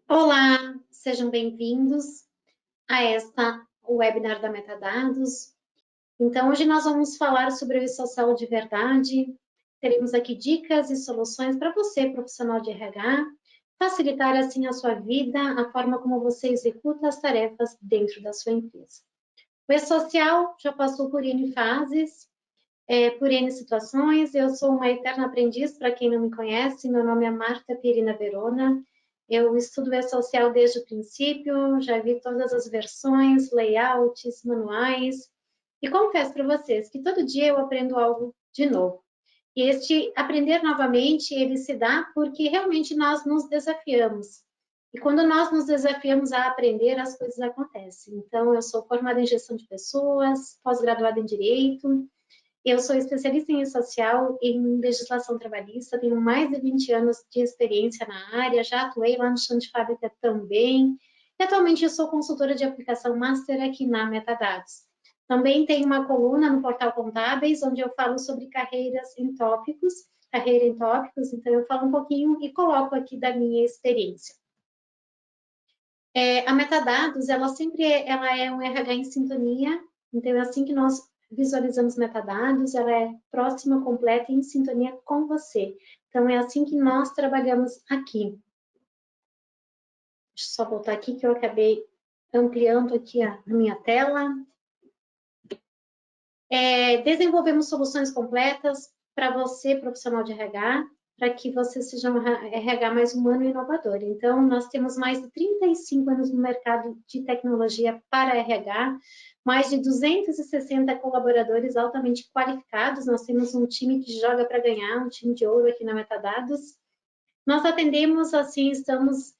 Olá, sejam bem-vindos a esta webinar da Metadados. Então, hoje nós vamos falar sobre o e-social de verdade. Teremos aqui dicas e soluções para você, profissional de RH, facilitar assim a sua vida, a forma como você executa as tarefas dentro da sua empresa. O e-social já passou por N fases, por N situações. Eu sou uma eterna aprendiz, para quem não me conhece, meu nome é Marta Pierina Verona. Eu estudo e-social desde o princípio, já vi todas as versões, layouts, manuais, e confesso para vocês que todo dia eu aprendo algo de novo. E este aprender novamente, ele se dá porque realmente nós nos desafiamos. E quando nós nos desafiamos a aprender, as coisas acontecem. Então, eu sou formada em gestão de pessoas, pós-graduada em Direito, eu sou especialista em social e em legislação trabalhista, tenho mais de 20 anos de experiência na área, já atuei lá no chão de fábrica também, e atualmente eu sou consultora de aplicação Master aqui na Metadados. Também tenho uma coluna no Portal Contábeis, onde eu falo sobre carreira em tópicos, então eu falo um pouquinho e coloco aqui da minha experiência. A Metadados, ela é um RH em sintonia, então é assim que nós visualizamos metadados, ela é próxima, completa e em sintonia com você. Então, é assim que nós trabalhamos aqui. Deixa eu só voltar aqui que eu acabei ampliando aqui a minha tela. Desenvolvemos soluções completas para você, profissional de RH, para que você seja um RH mais humano e inovador. Então, nós temos mais de 35 anos no mercado de tecnologia para RH, mais de 260 colaboradores altamente qualificados. Nós temos um time que joga para ganhar, um time de ouro aqui na Metadados. Nós atendemos, assim, estamos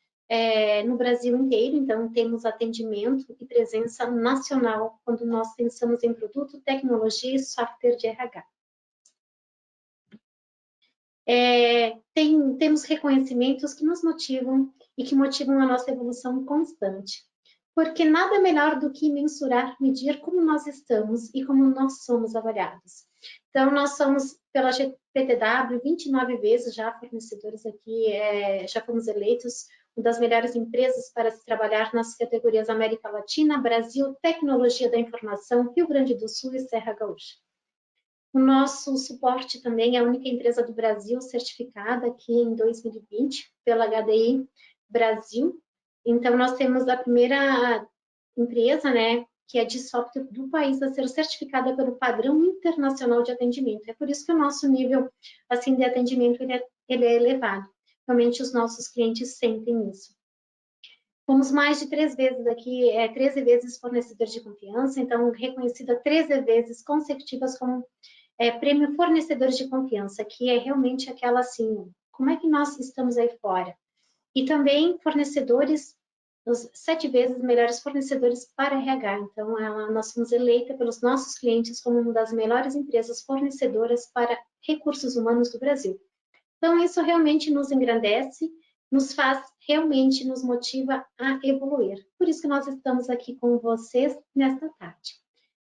no Brasil inteiro, então temos atendimento e presença nacional quando nós pensamos em produto, tecnologia e software de RH. Temos reconhecimentos que nos motivam e que motivam a nossa evolução constante. Porque nada melhor do que mensurar, medir como nós estamos e como nós somos avaliados. Então, nós somos, pela GPTW, 29 vezes já fornecedores aqui, já fomos eleitos uma das melhores empresas para se trabalhar nas categorias América Latina, Brasil, Tecnologia da Informação, Rio Grande do Sul e Serra Gaúcha. O nosso suporte também é a única empresa do Brasil certificada aqui em 2020 pela HDI Brasil. Então, nós temos a primeira empresa, né, que é de software do país a ser certificada pelo padrão internacional de atendimento. É por isso que o nosso nível, assim, de atendimento, ele é elevado. Realmente, os nossos clientes sentem isso. Fomos mais de 3 vezes aqui, 13 vezes fornecedor de confiança, então reconhecida 13 vezes consecutivas como prêmio fornecedores de confiança, que é realmente aquela assim, como é que nós estamos aí fora? E também fornecedores, os 7 vezes melhores fornecedores para RH. Então, nós fomos eleita pelos nossos clientes como uma das melhores empresas fornecedoras para recursos humanos do Brasil. Então, isso realmente nos engrandece, nos faz, realmente nos motiva a evoluir. Por isso que nós estamos aqui com vocês nesta tarde.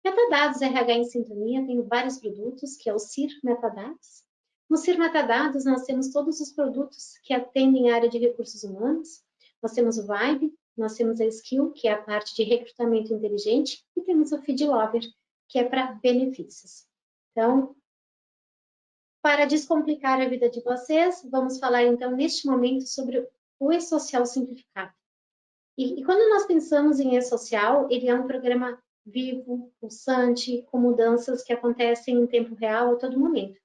Metadados RH em Sintonia, tenho vários produtos, que é o CIR Metadados. No CIR Metadados, nós temos todos os produtos que atendem a área de recursos humanos. Nós temos o Vibe, nós temos a Skill, que é a parte de recrutamento inteligente, e temos o FeedLover, que é para benefícios. Então, para descomplicar a vida de vocês, vamos falar então neste momento sobre o e-social simplificado. E quando nós pensamos em e-social, ele é um programa vivo, pulsante, com mudanças que acontecem em tempo real a todo momento.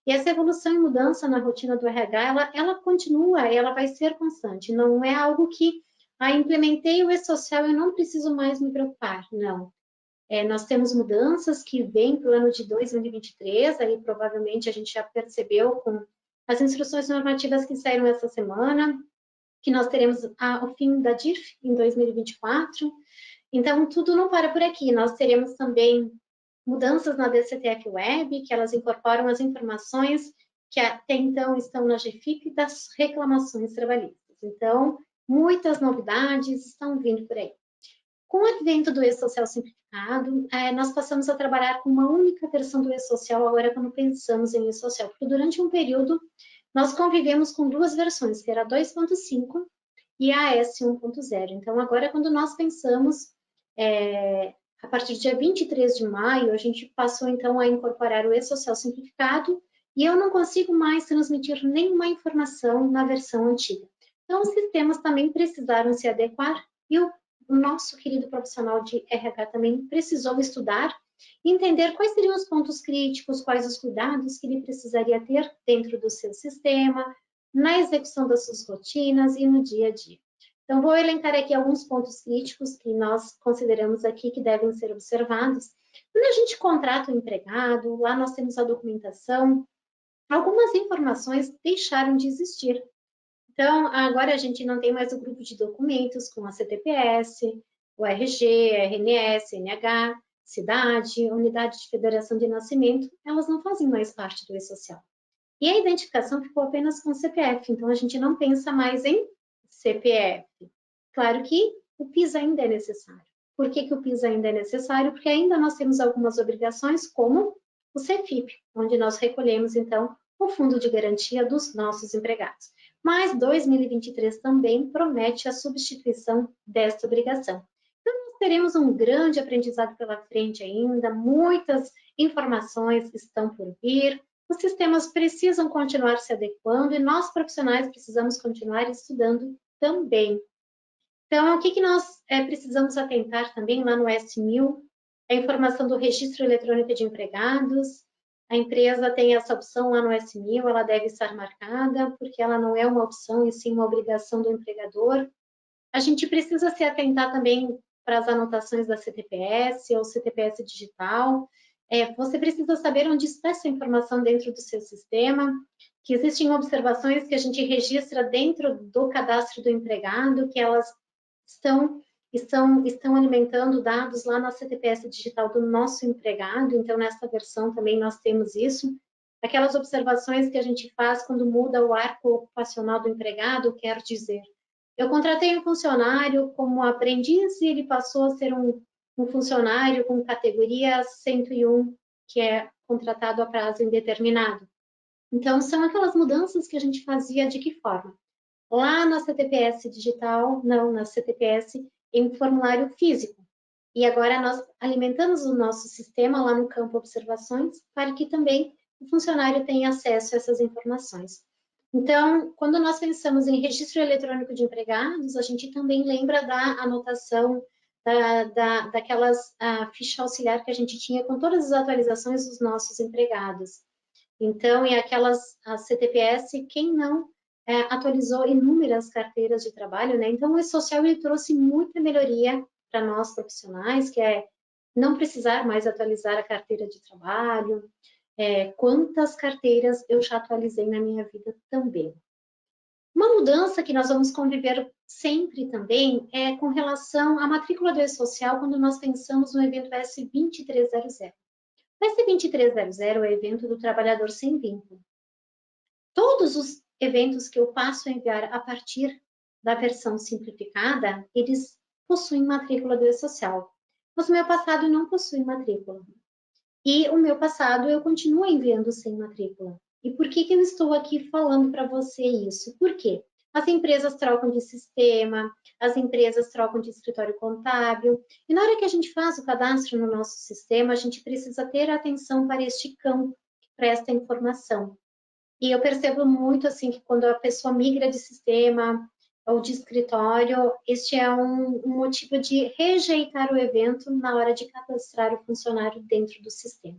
E essa evolução e mudança na rotina do RH, ela continua, ela vai ser constante. Não é algo que, implementei o e-social e não preciso mais me preocupar. Não. Nós temos mudanças que vêm para o ano de 2023, aí provavelmente a gente já percebeu com as instruções normativas que saíram essa semana, que nós teremos o fim da DIF em 2024. Então, tudo não para por aqui. Nós teremos também mudanças na DCTF Web, que elas incorporam as informações que até então estão na GFIP das reclamações trabalhistas. Então, muitas novidades estão vindo por aí. Com o advento do e-social simplificado, nós passamos a trabalhar com uma única versão do e-social agora quando pensamos em e-social, porque durante um período nós convivemos com duas versões, que era 2.5 e a S1.0. Então, agora, quando nós pensamos, a partir do dia 23 de maio, a gente passou, então, a incorporar o e-social simplificado, e eu não consigo mais transmitir nenhuma informação na versão antiga. Então, os sistemas também precisaram se adequar, e o nosso querido profissional de RH também precisou estudar, entender quais seriam os pontos críticos, quais os cuidados que ele precisaria ter dentro do seu sistema, na execução das suas rotinas e no dia a dia. Então, vou elencar aqui alguns pontos críticos que nós consideramos aqui que devem ser observados. Quando a gente contrata um empregado, lá nós temos a documentação, algumas informações deixaram de existir. Então, agora a gente não tem mais o grupo de documentos com a CTPS, o RG, RNS, NH, cidade, unidade de federação de nascimento, elas não fazem mais parte do e-social. E a identificação ficou apenas com o CPF, então a gente não pensa mais em CPF. Claro que o PIS ainda é necessário. Por que o PIS ainda é necessário? Porque ainda nós temos algumas obrigações, como o CEFIP, onde nós recolhemos, então, o fundo de garantia dos nossos empregados. Mas 2023 também promete a substituição desta obrigação. Então, nós teremos um grande aprendizado pela frente ainda, muitas informações estão por vir, os sistemas precisam continuar se adequando e nós, profissionais, precisamos continuar estudando também. Então, o que nós precisamos atentar também lá no S1000? A informação do registro eletrônico de empregados. A empresa tem essa opção lá no S1000, ela deve estar marcada, porque ela não é uma opção e sim uma obrigação do empregador. A gente precisa se atentar também para as anotações da CTPS ou CTPS digital. Você precisa saber onde está essa informação dentro do seu sistema, que existem observações que a gente registra dentro do cadastro do empregado, que elas estão alimentando dados lá na CTPS digital do nosso empregado, então nessa versão também nós temos isso. Aquelas observações que a gente faz quando muda o arco ocupacional do empregado, quer dizer, eu contratei um funcionário como aprendiz e ele passou a ser um funcionário com categoria 101, que é contratado a prazo indeterminado. Então, são aquelas mudanças que a gente fazia de que forma? Lá na CTPS digital, não, na CTPS em formulário físico. E agora nós alimentamos o nosso sistema lá no campo observações para que também o funcionário tenha acesso a essas informações. Então, quando nós pensamos em registro eletrônico de empregados, a gente também lembra da anotação daquelas ficha auxiliar que a gente tinha com todas as atualizações dos nossos empregados. Então, e aquelas CTPS, quem não atualizou inúmeras carteiras de trabalho, né? Então, o e-social ele trouxe muita melhoria para nós profissionais, que é não precisar mais atualizar a carteira de trabalho. Quantas carteiras eu já atualizei na minha vida também. Uma mudança que nós vamos conviver sempre também é com relação à matrícula do e-social quando nós pensamos no evento S2300. O S2300 é o evento do trabalhador sem vínculo. Todos os eventos que eu passo a enviar a partir da versão simplificada, eles possuem matrícula do e-social. Mas o meu passado não possui matrícula. E o meu passado eu continuo enviando sem matrícula. E por que eu estou aqui falando para você isso? Por quê? As empresas trocam de sistema, as empresas trocam de escritório contábil, e na hora que a gente faz o cadastro no nosso sistema, a gente precisa ter atenção para este campo que presta informação. E eu percebo muito assim que quando a pessoa migra de sistema ou de escritório, este é um motivo de rejeitar o evento na hora de cadastrar o funcionário dentro do sistema.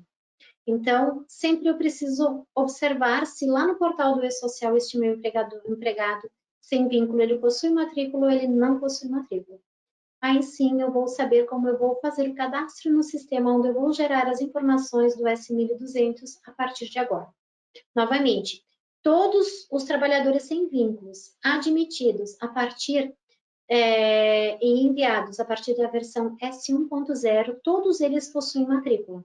Então, sempre eu preciso observar se lá no portal do e-social este meu empregado sem vínculo, ele possui matrícula ou ele não possui matrícula. Aí sim eu vou saber como eu vou fazer o cadastro no sistema onde eu vou gerar as informações do S1200 a partir de agora. Novamente, todos os trabalhadores sem vínculos admitidos a partir e enviados a partir da versão S1.0, todos eles possuem matrícula.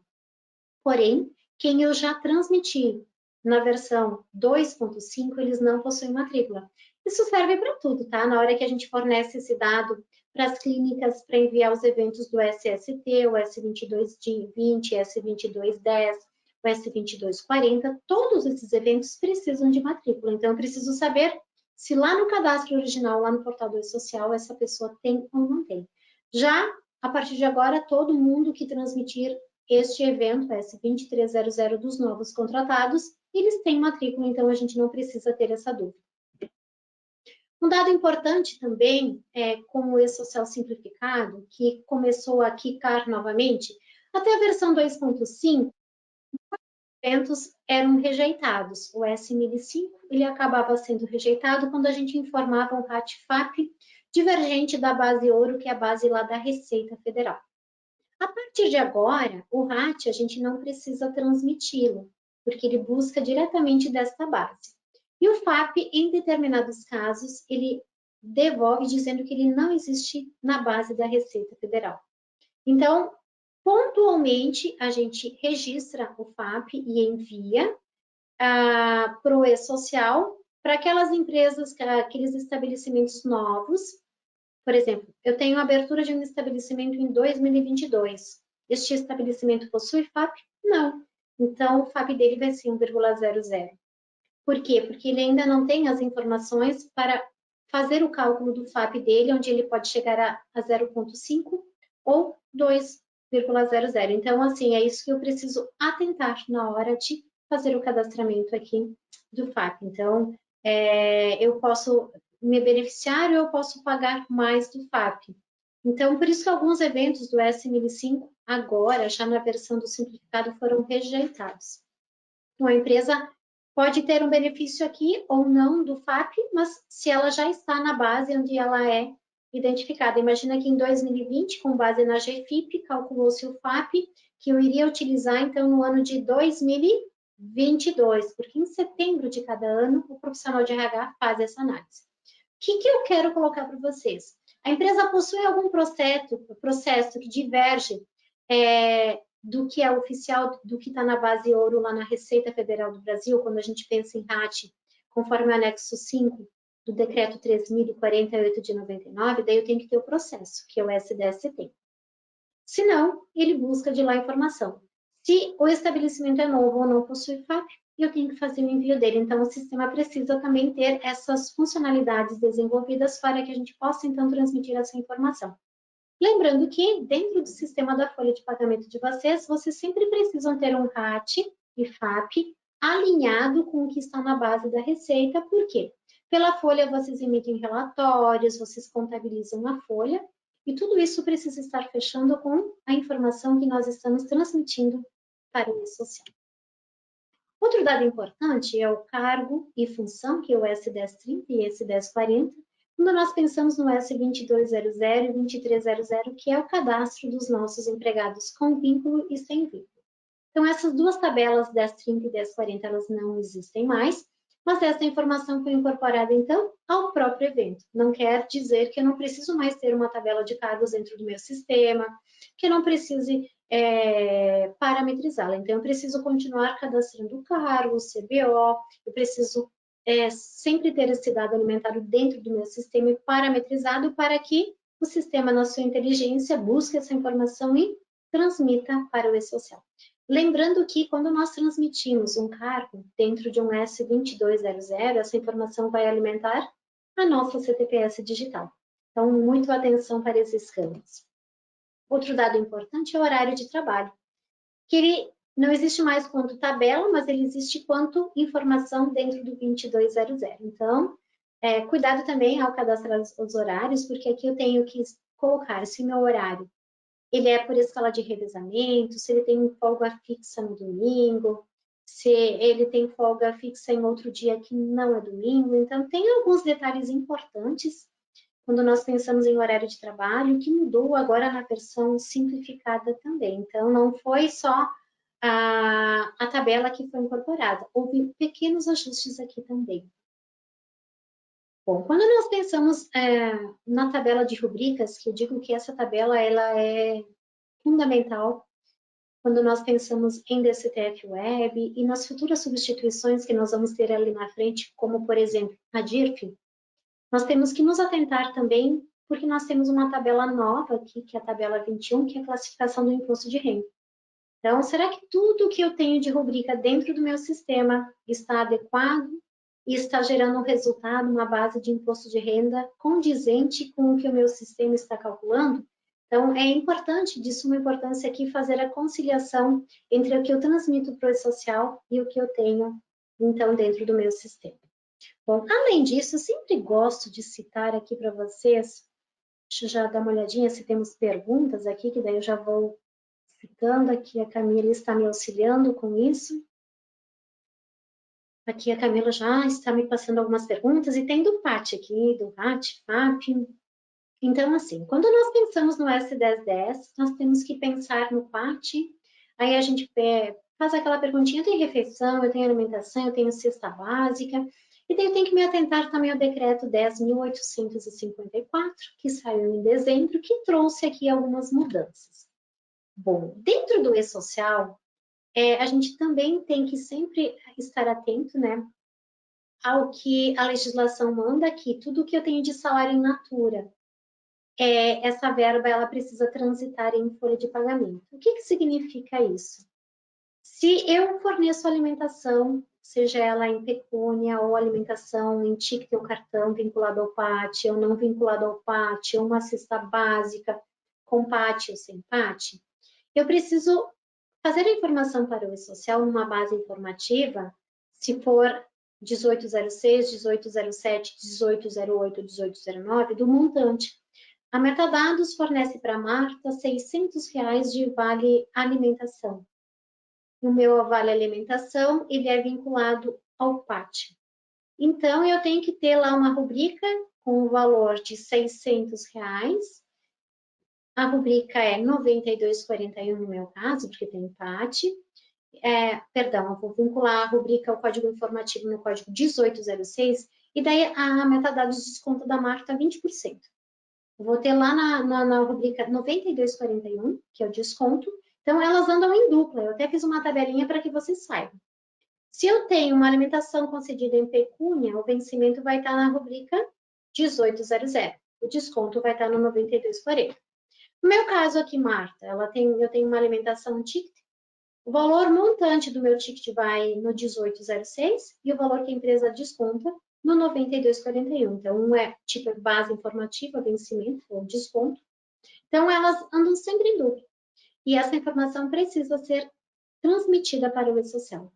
Porém, quem eu já transmiti na versão 2.5, eles não possuem matrícula. Isso serve para tudo, tá? Na hora que a gente fornece esse dado para as clínicas para enviar os eventos do SST, o S2220, S2210, o S2240, todos esses eventos precisam de matrícula. Então, eu preciso saber se lá no cadastro original, lá no portal do E-Social, essa pessoa tem ou não tem. Já, a partir de agora, todo mundo que transmitir este evento, S2300 dos novos contratados, eles têm matrícula, então a gente não precisa ter essa dúvida. Um dado importante também é com o E-Social simplificado, que começou a quicar novamente, até a versão 2.5, eventos eram rejeitados. O S1005 ele acabava sendo rejeitado quando a gente informava um RAT-FAP divergente da base ouro, que é a base lá da Receita Federal. A partir de agora, o RAT a gente não precisa transmiti-lo, porque ele busca diretamente desta base. E o FAP, em determinados casos, ele devolve dizendo que ele não existe na base da Receita Federal. Então, pontualmente, a gente registra o FAP e envia para o E-Social, para aquelas empresas, aqueles estabelecimentos novos. Por exemplo, eu tenho a abertura de um estabelecimento em 2022. Este estabelecimento possui FAP? Não. Então, o FAP dele vai ser 1,00. Por quê? Porque ele ainda não tem as informações para fazer o cálculo do FAP dele, onde ele pode chegar a 0,5 ou 2,00. Então, assim, é isso que eu preciso atentar na hora de fazer o cadastramento aqui do FAP. Então, eu posso me beneficiar ou eu posso pagar mais do FAP. Então, por isso que alguns eventos do S1005, agora, já na versão do simplificado, foram rejeitados. Então, a empresa pode ter um benefício aqui ou não do FAP, mas se ela já está na base onde ela é identificada. Imagina que em 2020, com base na GFIP, calculou-se o FAP que eu iria utilizar, então, no ano de 2022, porque em setembro de cada ano, o profissional de RH faz essa análise. O que eu quero colocar para vocês? A empresa possui algum processo que diverge do que é oficial, do que está na base ouro lá na Receita Federal do Brasil, quando a gente pensa em RAT, conforme o anexo 5 do decreto 3.048 de 99, daí eu tenho que ter o processo, que é o SDS tem. Se não, ele busca de lá a informação. Se o estabelecimento é novo ou não possui FAP, eu tenho que fazer o envio dele. Então, o sistema precisa também ter essas funcionalidades desenvolvidas para que a gente possa, então, transmitir essa informação. Lembrando que, dentro do sistema da folha de pagamento de vocês sempre precisam ter um RAT e FAP alinhado com o que está na base da receita. Por quê? Pela folha, vocês emitem relatórios, vocês contabilizam a folha, e tudo isso precisa estar fechando com a informação que nós estamos transmitindo para o E-Social. Outro dado importante é o cargo e função, que é o S1030 e S1040, quando nós pensamos no S2200 e 2300, que é o cadastro dos nossos empregados com vínculo e sem vínculo. Então, essas duas tabelas, 1030 e 1040, elas não existem mais, mas essa informação foi incorporada, então, ao próprio evento. Não quer dizer que eu não preciso mais ter uma tabela de cargos dentro do meu sistema, que eu não precise parametrizá-la. Então, eu preciso continuar cadastrando o cargo, o CBO, eu preciso sempre ter esse dado alimentado dentro do meu sistema e parametrizado para que o sistema, na sua inteligência, busque essa informação e transmita para o E-Social. Lembrando que quando nós transmitimos um cargo dentro de um S2200, essa informação vai alimentar a nossa CTPS digital. Então, muito atenção para esses campos. Outro dado importante é o horário de trabalho, que ele não existe mais quanto tabela, mas ele existe quanto informação dentro do 2200. Então, cuidado também ao cadastrar os horários, porque aqui eu tenho que colocar se o meu horário ele é por escala de revezamento, se ele tem folga fixa no domingo, se ele tem folga fixa em outro dia que não é domingo. Então, tem alguns detalhes importantes quando nós pensamos em horário de trabalho, que mudou agora na versão simplificada também. Então, não foi só a tabela que foi incorporada, houve pequenos ajustes aqui também. Bom, quando nós pensamos na tabela de rubricas, que eu digo que essa tabela ela é fundamental quando nós pensamos em DCTF Web e nas futuras substituições que nós vamos ter ali na frente, como, por exemplo, a DIRF, nós temos que nos atentar também, porque nós temos uma tabela nova aqui, que é a tabela 21, que é a classificação do imposto de renda. Então, será que tudo que eu tenho de rubrica dentro do meu sistema está adequado e está gerando um resultado, uma base de imposto de renda condizente com o que o meu sistema está calculando? Então, é importante, de suma importância aqui, fazer a conciliação entre o que eu transmito para o e-social e o que eu tenho, então, dentro do meu sistema. Bom, além disso, eu sempre gosto de citar aqui para vocês, deixa eu já dar uma olhadinha se temos perguntas aqui, que daí eu já vou citando aqui, a Camila está me auxiliando com isso. Aqui a Camila já está me passando algumas perguntas, e tem do PAT aqui, do PAT, FAP. Então, assim, quando nós pensamos no S1010, nós temos que pensar no PAT, aí a gente faz aquela perguntinha, eu tenho refeição, eu tenho alimentação, eu tenho cesta básica, e daí eu tenho que me atentar também ao decreto 10.854, que saiu em dezembro, que trouxe aqui algumas mudanças. Bom, dentro do e-social, a gente também tem que sempre estar atento, né, ao que a legislação manda aqui, tudo que eu tenho de salário in natura. Essa verba ela precisa transitar em folha de pagamento. O que significa isso? Se eu forneço alimentação, seja ela em pecúnia ou alimentação em ticket ou cartão vinculado ao PAT, ou não vinculado ao PAT, ou uma cesta básica com PAT ou sem PAT, eu preciso fazer a informação para o e-social numa base informativa, se for 1806, 1807, 1808, 1809, do montante. A Metadados fornece para a Marta R$ 600 de vale alimentação. O meu vale alimentação, ele é vinculado ao PAT. Então, eu tenho que ter lá uma rubrica com o valor de R$ 600. A rubrica é 9241 no meu caso, porque tem PAT. Perdão, eu vou vincular a rubrica ao código informativo no código 1806, e daí a Metadados desconta da Marta 20%. Eu vou ter lá na rubrica 9241, que é o desconto. Então, elas andam em dupla. Eu até fiz uma tabelinha para que vocês saibam. Se eu tenho uma alimentação concedida em pecúnia, o vencimento vai estar na rubrica 1800. O desconto vai estar no 9240. No meu caso aqui, Marta, eu tenho uma alimentação ticket. O valor montante do meu ticket vai no 1806 e o valor que a empresa desconta no 9241. Então, um é tipo base informativa, vencimento ou desconto. Então, elas andam sempre em dupla. E essa informação precisa ser transmitida para o e-social.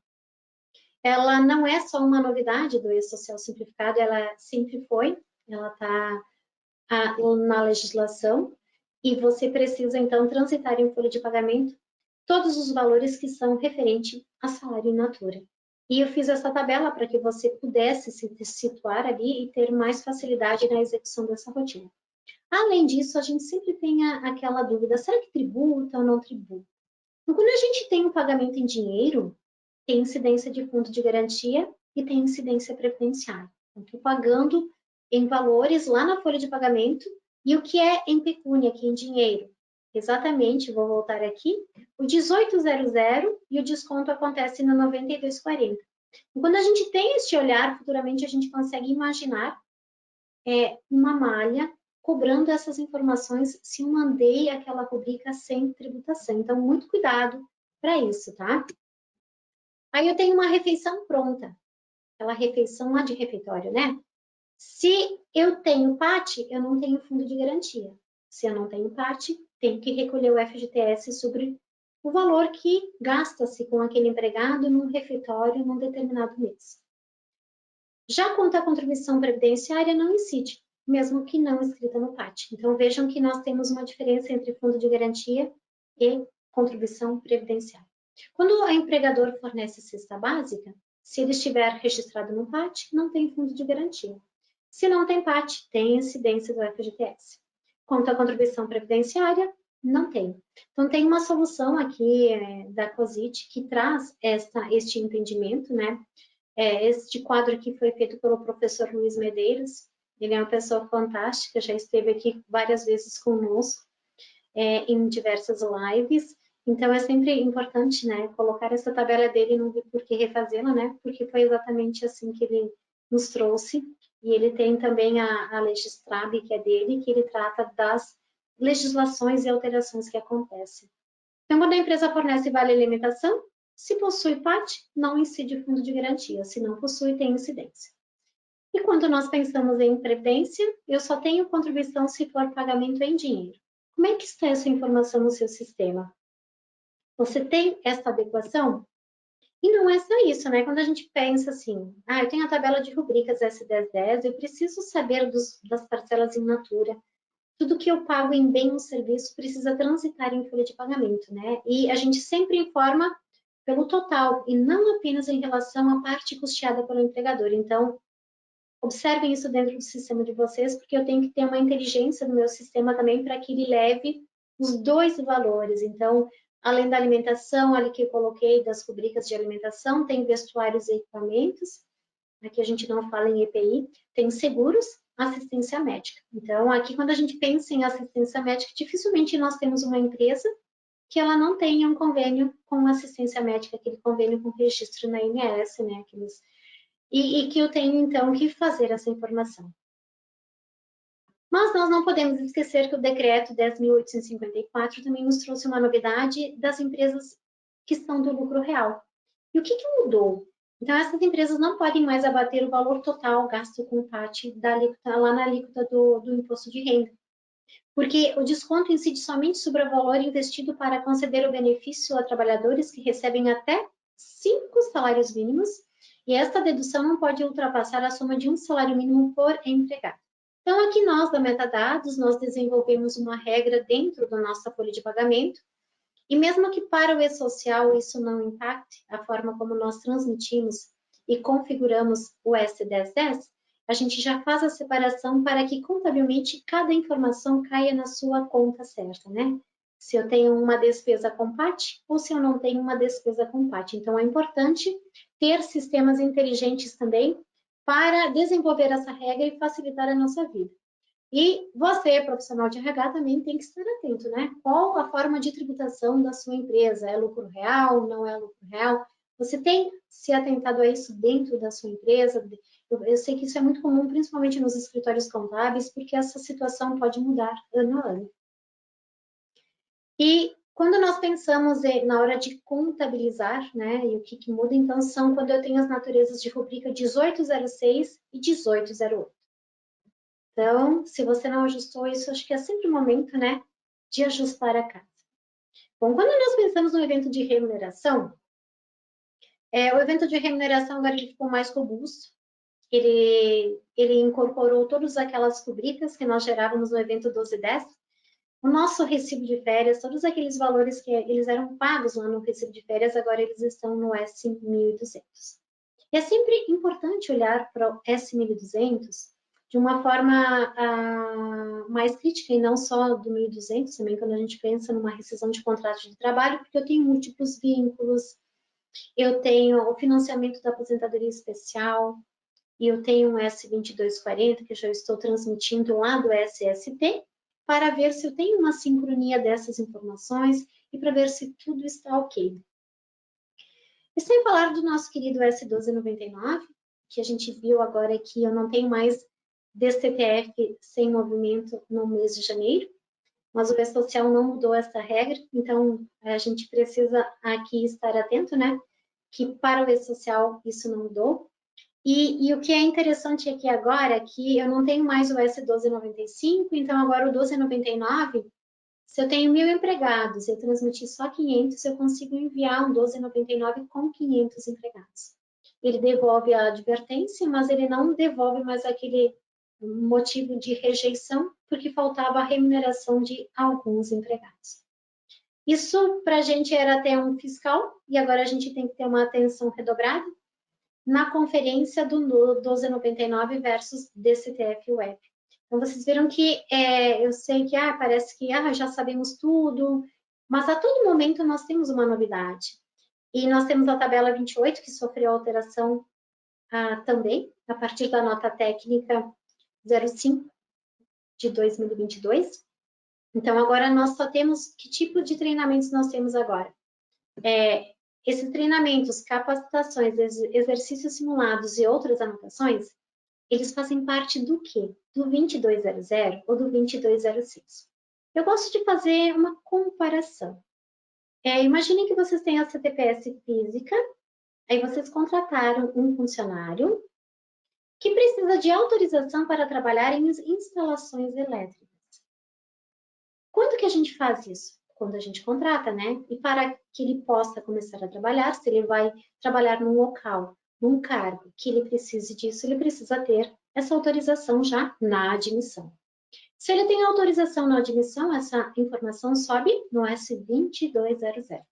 Ela não é só uma novidade do e-social simplificado, ela sempre foi, ela está na legislação, e você precisa, então, transitar em folha de pagamento todos os valores que são referentes a salário in natura. E eu fiz essa tabela para que você pudesse se situar ali e ter mais facilidade na execução dessa rotina. Além disso, a gente sempre tem aquela dúvida, será que tributa ou não tributa? Então, quando a gente tem um pagamento em dinheiro, tem incidência de fundo de garantia e tem incidência previdenciária. Então, estou pagando em valores lá na folha de pagamento, e o que é em pecúnia, aqui em dinheiro? Exatamente, vou voltar aqui, o 1800 e o desconto acontece no 9240. E quando a gente tem este olhar, futuramente a gente consegue imaginar uma malha cobrando essas informações se eu mandei aquela rubrica sem tributação. Então, muito cuidado para isso, tá? Aí eu tenho uma refeição pronta, aquela refeição lá de refeitório, né? Se eu tenho PAT, eu não tenho fundo de garantia. Se eu não tenho PAT, tenho que recolher o FGTS sobre o valor que gasta-se com aquele empregado num refeitório num determinado mês. Já quanto à contribuição previdenciária, não incide, mesmo que não escrita no PAT. Então, vejam que nós temos uma diferença entre fundo de garantia e contribuição previdenciária. Quando o empregador fornece cesta básica, se ele estiver registrado no PAT, não tem fundo de garantia. Se não tem PAT, tem incidência do FGTS. Quanto à contribuição previdenciária, não tem. Então, tem uma solução aqui da COSIT que traz este entendimento, né? Este quadro aqui foi feito pelo professor Luiz Medeiros. Ele é uma pessoa fantástica, já esteve aqui várias vezes conosco em diversas lives. Então, é sempre importante, né, colocar essa tabela dele e não vi por que refazê-la, né? Porque foi exatamente assim que ele nos trouxe. E ele tem também a Legistrab, que é dele, que ele trata das legislações e alterações que acontecem. Então, quando a empresa fornece vale alimentação, se possui PAT, não incide fundo de garantia. Se não possui, tem incidência. E quando nós pensamos em previdência, eu só tenho contribuição se for pagamento em dinheiro. Como é que está essa informação no seu sistema? Você tem essa adequação? E não é só isso, né? Quando a gente pensa assim, eu tenho a tabela de rubricas S1010, eu preciso saber das parcelas em natura. Tudo que eu pago em bem ou serviço precisa transitar em folha de pagamento, né? E a gente sempre informa pelo total e não apenas em relação à parte custeada pelo empregador. Então, observem isso dentro do sistema de vocês, porque eu tenho que ter uma inteligência no meu sistema também para que ele leve os dois valores. Então, além da alimentação, ali que eu coloquei das rubricas de alimentação, tem vestuários e equipamentos, aqui a gente não fala em EPI, tem seguros, assistência médica. Então, aqui quando a gente pensa em assistência médica, dificilmente nós temos uma empresa que ela não tenha um convênio com assistência médica, aquele convênio com registro na INS, né? E que eu tenho, então, que fazer essa informação. Mas nós não podemos esquecer que o decreto 10.854 também nos trouxe uma novidade das empresas que estão do lucro real. E o que mudou? Então, essas empresas não podem mais abater o valor total gasto com o PAT lá na alíquota do imposto de renda, porque o desconto incide somente sobre o valor investido para conceder o benefício a trabalhadores que recebem até 5 salários mínimos, e esta dedução não pode ultrapassar a soma de um salário mínimo por empregado. Então, aqui nós, da Metadados, nós desenvolvemos uma regra dentro da nossa folha de pagamento, e mesmo que para o e-social isso não impacte a forma como nós transmitimos e configuramos o S1010, a gente já faz a separação para que contabilmente cada informação caia na sua conta certa, né? Se eu tenho uma despesa com PAT ou se eu não tenho uma despesa com PAT. Então, é importante ter sistemas inteligentes também para desenvolver essa regra e facilitar a nossa vida. E você, profissional de RH, também tem que estar atento, né? Qual a forma de tributação da sua empresa? É lucro real? Não é lucro real? Você tem se atentado a isso dentro da sua empresa? Eu sei que isso é muito comum, principalmente nos escritórios contábeis, porque essa situação pode mudar ano a ano. E quando nós pensamos na hora de contabilizar, né, e o que muda, então, são quando eu tenho as naturezas de rubrica 1806 e 1808. Então, se você não ajustou isso, acho que é sempre o momento, né, de ajustar a casa. Bom, quando nós pensamos no evento de remuneração, o evento de remuneração agora ele ficou mais robusto, ele incorporou todas aquelas rubricas que nós gerávamos no evento 1210, o nosso recibo de férias, todos aqueles valores que eles eram pagos lá no recibo de férias, agora eles estão no S1200. E é sempre importante olhar para o S1200 de uma forma mais crítica e não só do 1.200, também quando a gente pensa numa rescisão de contrato de trabalho, porque eu tenho múltiplos vínculos, eu tenho o financiamento da aposentadoria especial, e eu tenho um S2240 que eu já estou transmitindo lá do SST, para ver se eu tenho uma sincronia dessas informações e para ver se tudo está ok. E sem falar do nosso querido S1299, que a gente viu agora que eu não tenho mais DCTF sem movimento no mês de janeiro, mas o E-Social não mudou essa regra, então a gente precisa aqui estar atento, né? Que para o E-Social isso não mudou. E o que é interessante aqui agora é que eu não tenho mais o S1295, então agora o 1299, se eu tenho 1.000 empregados, eu transmitir só 500, eu consigo enviar um 1299 com 500 empregados. Ele devolve a advertência, mas ele não devolve mais aquele motivo de rejeição, porque faltava a remuneração de alguns empregados. Isso para a gente era até um fiscal, e agora a gente tem que ter uma atenção redobrada na conferência do 1299 versus DCTF Web. Então, vocês viram que eu sei que parece que já sabemos tudo, mas a todo momento nós temos uma novidade. E nós temos a tabela 28, que sofreu alteração também, a partir da nota técnica 05 de 2022. Então, agora nós só temos, que tipo de treinamentos nós temos agora? Esses treinamentos, capacitações, exercícios simulados e outras anotações, eles fazem parte do quê? Do 2200 ou do 2206? Eu gosto de fazer uma comparação. Imaginem que vocês têm a CTPS física, aí vocês contrataram um funcionário que precisa de autorização para trabalhar em instalações elétricas. Quando que a gente faz isso? Quando a gente contrata, né? E para que ele possa começar a trabalhar, se ele vai trabalhar num local, num cargo que ele precise disso, ele precisa ter essa autorização já na admissão. Se ele tem autorização na admissão, essa informação sobe no S2200.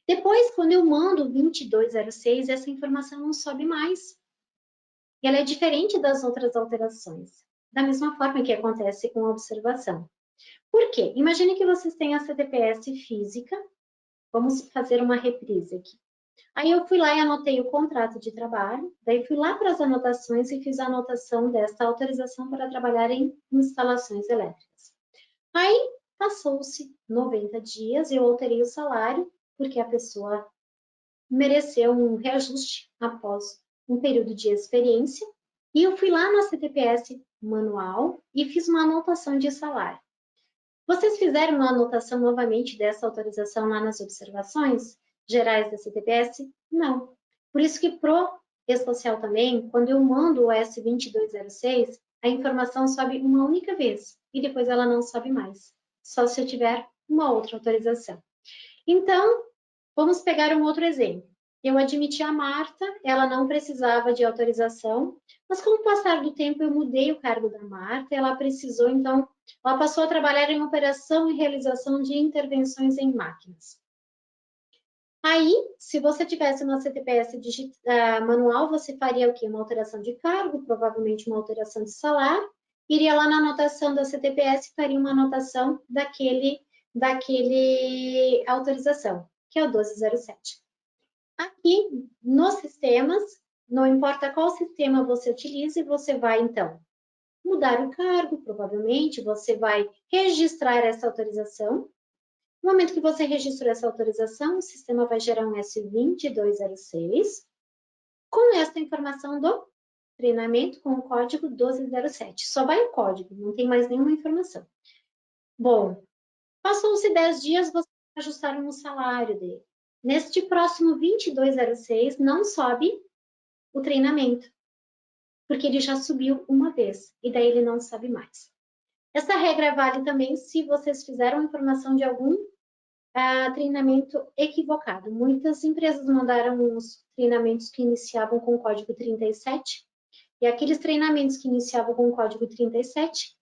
Depois, quando eu mando o 2206, essa informação não sobe mais. E ela é diferente das outras alterações, da mesma forma que acontece com a observação. Por quê? Imagine que vocês têm a CTPS física, vamos fazer uma reprise aqui. Aí eu fui lá e anotei o contrato de trabalho, daí fui lá para as anotações e fiz a anotação desta autorização para trabalhar em instalações elétricas. Aí passou-se 90 dias, eu alterei o salário, porque a pessoa mereceu um reajuste após um período de experiência, e eu fui lá na CTPS manual e fiz uma anotação de salário. Vocês fizeram uma anotação novamente dessa autorização lá nas observações gerais da CTPS? Não. Por isso que pro E-Social também, quando eu mando o S2206, a informação sobe uma única vez e depois ela não sobe mais, só se eu tiver uma outra autorização. Então, vamos pegar um outro exemplo. Eu admiti a Marta, ela não precisava de autorização, mas com o passar do tempo eu mudei o cargo da Marta, ela precisou, então, ela passou a trabalhar em operação e realização de intervenções em máquinas. Aí, se você tivesse uma CTPS manual, você faria o quê? Uma alteração de cargo, provavelmente uma alteração de salário, iria lá na anotação da CTPS e faria uma anotação daquele autorização, que é o 1207. Aqui, nos sistemas, não importa qual sistema você utilize, você vai, então, mudar o cargo, provavelmente, você vai registrar essa autorização. No momento que você registrou essa autorização, o sistema vai gerar um S2206 com essa informação do treinamento com o código 1207. Só vai o código, não tem mais nenhuma informação. Bom, passou-se 10 dias, você ajustaram o salário dele. Neste próximo 2206, não sobe o treinamento, porque ele já subiu uma vez, e daí ele não sobe mais. Essa regra vale também se vocês fizeram informação de algum treinamento equivocado. Muitas empresas mandaram os treinamentos que iniciavam com o código 37, e aqueles treinamentos que iniciavam com o código 37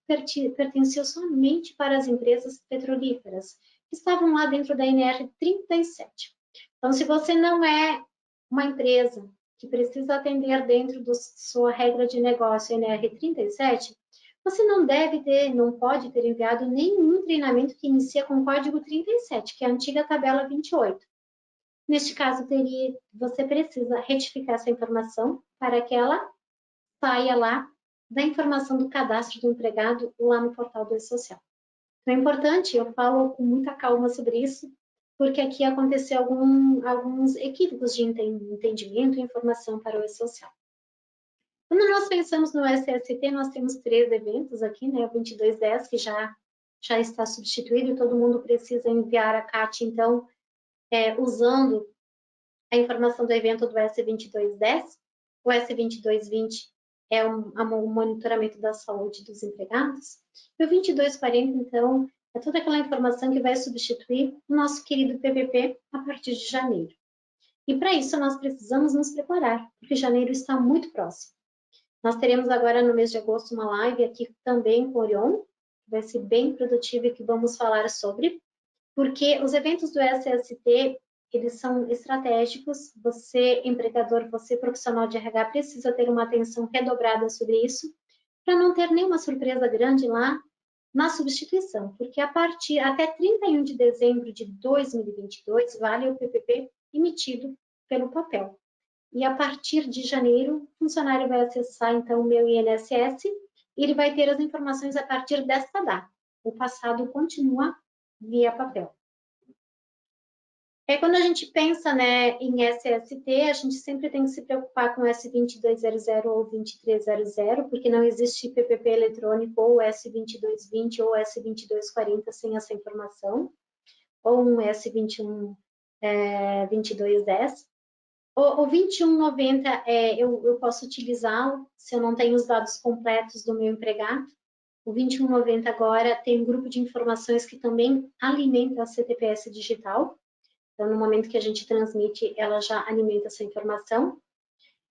pertenciam somente para as empresas petrolíferas, que estavam lá dentro da NR 37. Então, se você não é uma empresa que precisa atender dentro da sua regra de negócio NR 37, você não deve ter, não pode ter enviado nenhum treinamento que inicia com o código 37, que é a antiga tabela 28. Neste caso, você precisa retificar essa informação para que ela saia lá da informação do cadastro do empregado lá no portal do E-Social. Então, é importante, eu falo com muita calma sobre isso, porque aqui aconteceu alguns equívocos de entendimento e informação para o E-Social. Quando nós pensamos no SST, nós temos 3 eventos aqui, né? O 2210, que já está substituído, e todo mundo precisa enviar a CAT, então, usando a informação do evento do S2210. O S2220 é o monitoramento da saúde dos empregados. E o 2240, então, é toda aquela informação que vai substituir o nosso querido PPP a partir de janeiro. E para isso nós precisamos nos preparar, porque janeiro está muito próximo. Nós teremos agora no mês de agosto uma live aqui também com o Orion, que vai ser bem produtiva e que vamos falar sobre, porque os eventos do SST, eles são estratégicos, você, empregador, você, profissional de RH, precisa ter uma atenção redobrada sobre isso, para não ter nenhuma surpresa grande lá na substituição, porque até 31 de dezembro de 2022, vale o PPP emitido pelo papel. E a partir de janeiro, o funcionário vai acessar, então, o meu INSS e ele vai ter as informações a partir desta data. O passado continua via papel. Quando a gente pensa, né, em SST, a gente sempre tem que se preocupar com S2200 ou 2300, porque não existe PPP eletrônico ou S2220 ou S2240 sem essa informação, ou um S21 2210. O 2190 eu posso utilizá-lo se eu não tenho os dados completos do meu empregado. O 2190 agora tem um grupo de informações que também alimenta a CTPS digital. Então, no momento que a gente transmite, ela já alimenta essa informação.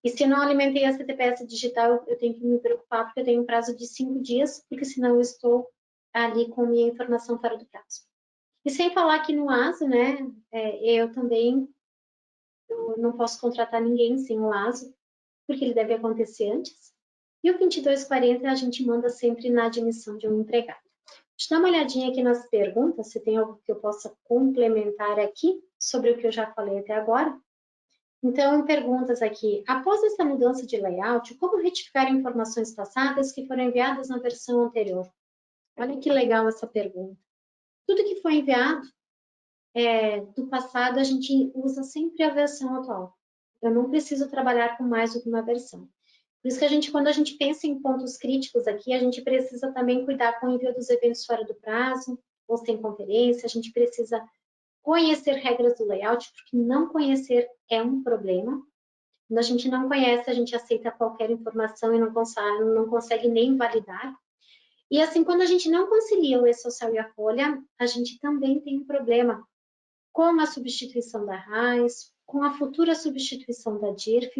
E se eu não alimentei a CTPS digital, eu tenho que me preocupar, porque eu tenho um prazo de 5 dias, porque senão eu estou ali com minha informação fora do prazo. E sem falar que no ASO, né, eu também não posso contratar ninguém sem o ASO, porque ele deve acontecer antes. E o 2240 a gente manda sempre na admissão de um empregado. Deixa eu dar uma olhadinha aqui nas perguntas, se tem algo que eu possa complementar aqui sobre o que eu já falei até agora. Então, perguntas aqui. Após essa mudança de layout, como retificar informações passadas que foram enviadas na versão anterior? Olha que legal essa pergunta. Tudo que foi enviado do passado, a gente usa sempre a versão atual. Eu não preciso trabalhar com mais do que uma versão. Por isso que quando a gente pensa em pontos críticos aqui, a gente precisa também cuidar com o envio dos eventos fora do prazo, ou sem conferência, a gente precisa conhecer regras do layout, porque não conhecer é um problema. Quando a gente não conhece, a gente aceita qualquer informação e não consegue nem validar. E assim, quando a gente não concilia o e-social e a folha, a gente também tem um problema com a substituição da RAIS, com a futura substituição da DIRF.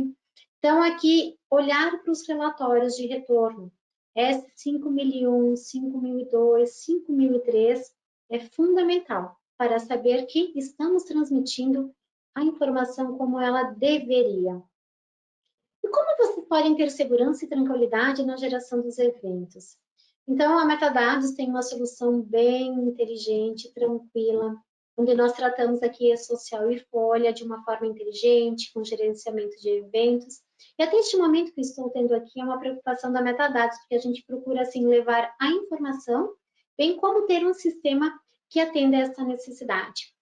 Então, aqui, olhar para os relatórios de retorno, S5001, 5002, 5003, é fundamental para saber que estamos transmitindo a informação como ela deveria. E como vocês podem ter segurança e tranquilidade na geração dos eventos? Então, a Metadados tem uma solução bem inteligente, tranquila, onde nós tratamos aqui a social e folha de uma forma inteligente, com gerenciamento de eventos. E até este momento que eu estou tendo aqui é uma preocupação da Metadados, porque a gente procura, assim, levar a informação, bem como ter um sistema que atenda a essa necessidade.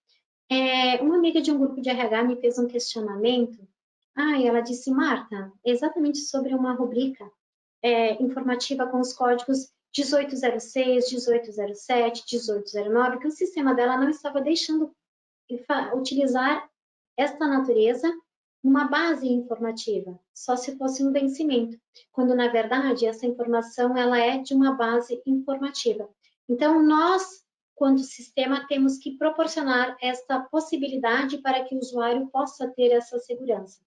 Uma amiga de um grupo de RH me fez um questionamento. E ela disse, Marta, exatamente sobre uma rubrica informativa com os códigos 1806, 1807, 1809, que o sistema dela não estava deixando utilizar esta natureza numa base informativa, só se fosse um vencimento, quando na verdade essa informação ela é de uma base informativa. Então nós, quanto sistema, temos que proporcionar esta possibilidade para que o usuário possa ter essa segurança.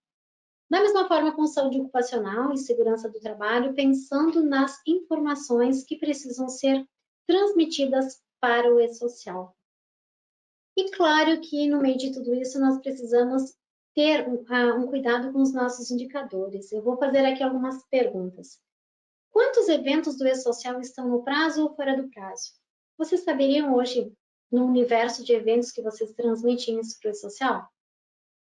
Da mesma forma com saúde ocupacional e segurança do trabalho, pensando nas informações que precisam ser transmitidas para o e-social. E claro que no meio de tudo isso nós precisamos ter um cuidado com os nossos indicadores. Eu vou fazer aqui algumas perguntas. Quantos eventos do e-social estão no prazo ou fora do prazo? Vocês saberiam hoje, no universo de eventos que vocês transmitem isso para o e-social?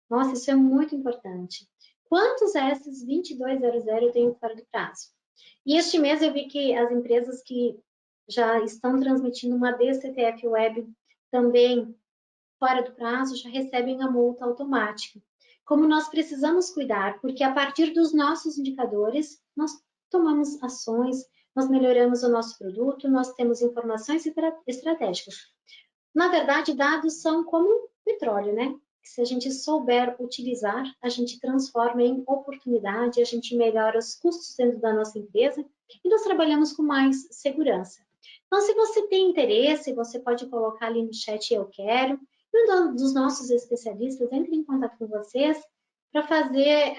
Nossa, isso é muito importante. Quantos S2200 tem fora do prazo? E este mês eu vi que as empresas que já estão transmitindo uma DCTF Web também fora do prazo já recebem a multa automática. Como nós precisamos cuidar, porque a partir dos nossos indicadores, nós tomamos ações, nós melhoramos o nosso produto, nós temos informações estratégicas. Na verdade, dados são como petróleo, né? Se a gente souber utilizar, a gente transforma em oportunidade, a gente melhora os custos dentro da nossa empresa e nós trabalhamos com mais segurança. Então, se você tem interesse, você pode colocar ali no chat eu quero, e um dos nossos especialistas entre em contato com vocês para fazer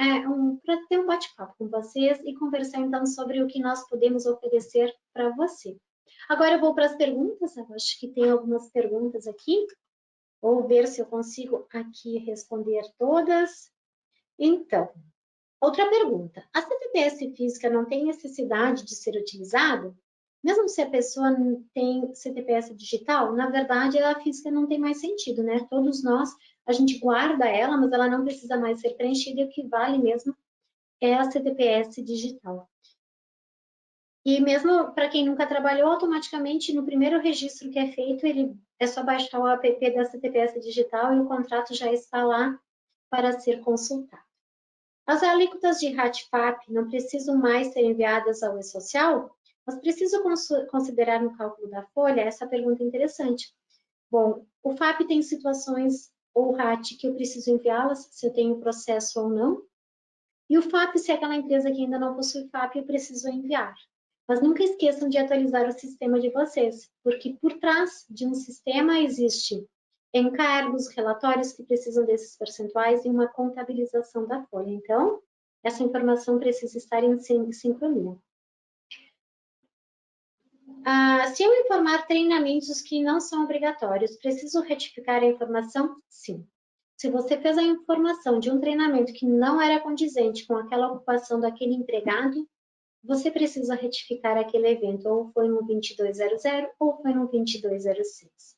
para ter um bate-papo com vocês e conversar então sobre o que nós podemos oferecer para você. Agora eu vou para as perguntas, eu acho que tem algumas perguntas aqui. Vou ver se eu consigo aqui responder todas. Então, outra pergunta. A CTPS física não tem necessidade de ser utilizada? Mesmo se a pessoa tem CTPS digital, na verdade a física não tem mais sentido, né? Todos nós, a gente guarda ela, mas ela não precisa mais ser preenchida e o que vale mesmo é a CTPS digital. E mesmo para quem nunca trabalhou, automaticamente no primeiro registro que é feito, ele é só baixar o app da CTPS digital e o contrato já está lá para ser consultado. As alíquotas de RAT-FAP não precisam mais ser enviadas ao e-social? Mas preciso considerar no cálculo da folha? Essa pergunta é interessante. Bom, o FAP tem situações ou RAT que eu preciso enviá-las, se eu tenho processo ou não. E o FAP, se é aquela empresa que ainda não possui FAP, eu preciso enviar. Mas nunca esqueçam de atualizar o sistema de vocês, porque por trás de um sistema existe encargos, relatórios que precisam desses percentuais e uma contabilização da folha. Então, essa informação precisa estar em sincronia. Se eu informar treinamentos que não são obrigatórios, preciso retificar a informação? Sim. Se você fez a informação de um treinamento que não era condizente com aquela ocupação daquele empregado, você precisa retificar aquele evento, ou foi no 2200 ou foi no 2206.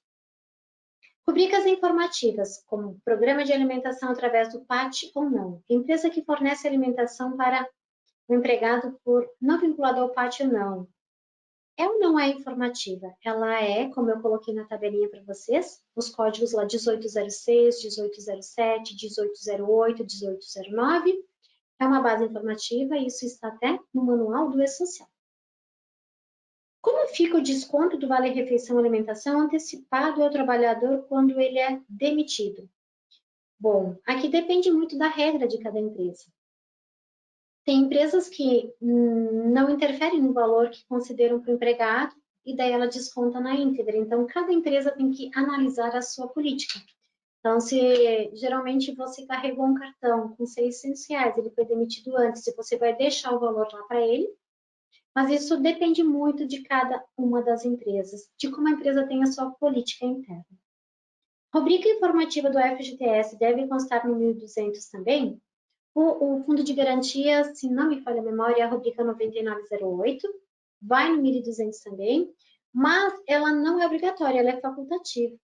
Rubricas informativas, como programa de alimentação através do PAT ou não. Empresa que fornece alimentação para o empregado por não vinculado ao PAT ou não. É ou não é informativa? Ela é, como eu coloquei na tabelinha para vocês, os códigos lá 1806, 1807, 1808, 1809. É uma base informativa e isso está até no manual do E-Social. Como fica o desconto do Vale Refeição Alimentação antecipado ao trabalhador quando ele é demitido? Bom, aqui depende muito da regra de cada empresa. Tem empresas que não interferem no valor que consideram para o empregado e daí ela desconta na íntegra. Então, cada empresa tem que analisar a sua política. Então, se geralmente você carregou um cartão com R$600, ele foi demitido antes e você vai deixar o valor lá para ele, mas isso depende muito de cada uma das empresas, de como a empresa tem a sua política interna. Rubrica informativa do FGTS deve constar no 1200 também? O fundo de garantia, se não me falha a memória, é a rubrica 9908, vai no 1200 também, mas ela não é obrigatória, ela é facultativa.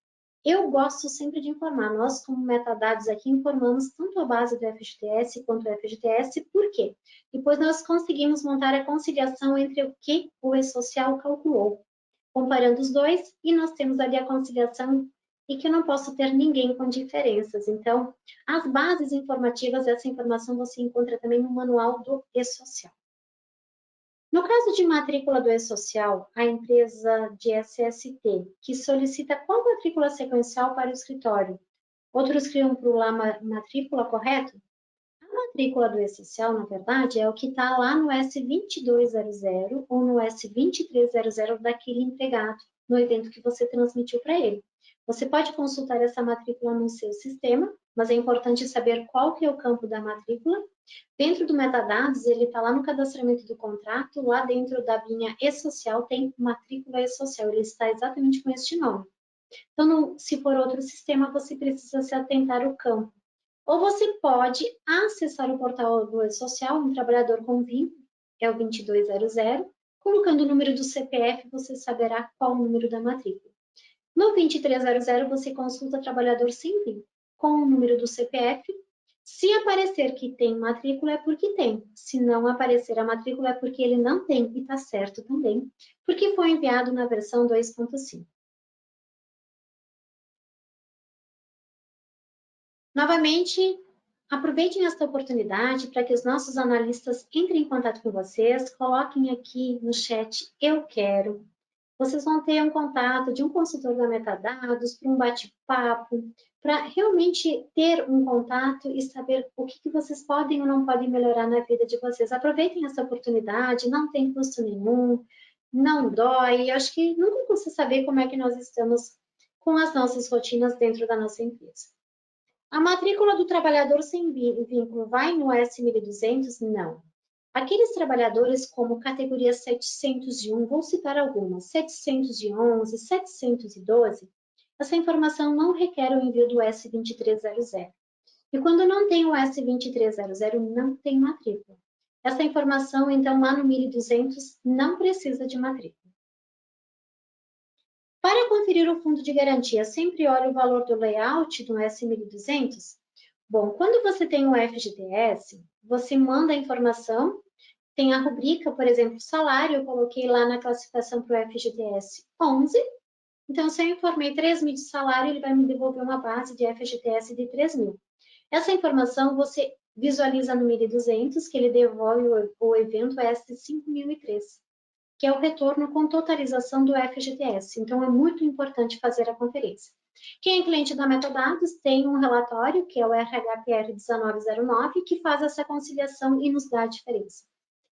Eu gosto sempre de informar, nós como metadados aqui informamos tanto a base do FGTS quanto o FGTS, por quê? Depois nós conseguimos montar a conciliação entre o que o E-Social calculou, comparando os dois, e nós temos ali a conciliação e que eu não posso ter ninguém com diferenças. Então, as bases informativas, essa informação você encontra também no manual do E-Social. No caso de matrícula do E-Social, a empresa de SST, que solicita qual matrícula sequencial para o escritório, outros criam por lá matrícula, correto? A matrícula do E-Social, na verdade, é o que está lá no S2200 ou no S2300 daquele empregado, no evento que você transmitiu para ele. Você pode consultar essa matrícula no seu sistema, mas é importante saber qual que é o campo da matrícula. Dentro do metadados, ele está lá no cadastramento do contrato, lá dentro da linha E-Social tem matrícula E-Social, ele está exatamente com este nome. Então, se for outro sistema, você precisa se atentar ao campo. Ou você pode acessar o portal do E-Social, um trabalhador com vínculo, é o 2200, colocando o número do CPF, você saberá qual o número da matrícula. No 2300, você consulta trabalhador sem vínculo, com o número do CPF. Se aparecer que tem matrícula, é porque tem. Se não aparecer a matrícula, é porque ele não tem, e está certo também, porque foi enviado na versão 2.5. Novamente, aproveitem esta oportunidade para que os nossos analistas entrem em contato com vocês, coloquem aqui no chat "eu quero". Vocês vão ter um contato de um consultor da Metadados para um bate-papo, para realmente ter um contato e saber o que vocês podem ou não podem melhorar na vida de vocês. Aproveitem essa oportunidade, não tem custo nenhum, não dói. Eu acho que nunca custa saber como é que nós estamos com as nossas rotinas dentro da nossa empresa. A matrícula do trabalhador sem vínculo vai no S1200? Não. Aqueles trabalhadores como categoria 701, vou citar algumas, 711, 712, essa informação não requer o envio do S2300. E quando não tem o S2300, não tem matrícula. Essa informação, então, lá no 1200, não precisa de matrícula. Para conferir o fundo de garantia, sempre olhe o valor do layout do S1200? Bom, quando você tem o FGTS, você manda a informação. Tem a rubrica, por exemplo, salário, eu coloquei lá na classificação para o FGTS 11. Então, se eu informei 3.000 de salário, ele vai me devolver uma base de FGTS de 3.000. Essa informação você visualiza no 1200, que ele devolve o evento S5003. que é o retorno com totalização do FGTS. Então, é muito importante fazer a conferência. Quem é cliente da Metadados tem um relatório, que é o RHPR 1909, que faz essa conciliação e nos dá a diferença.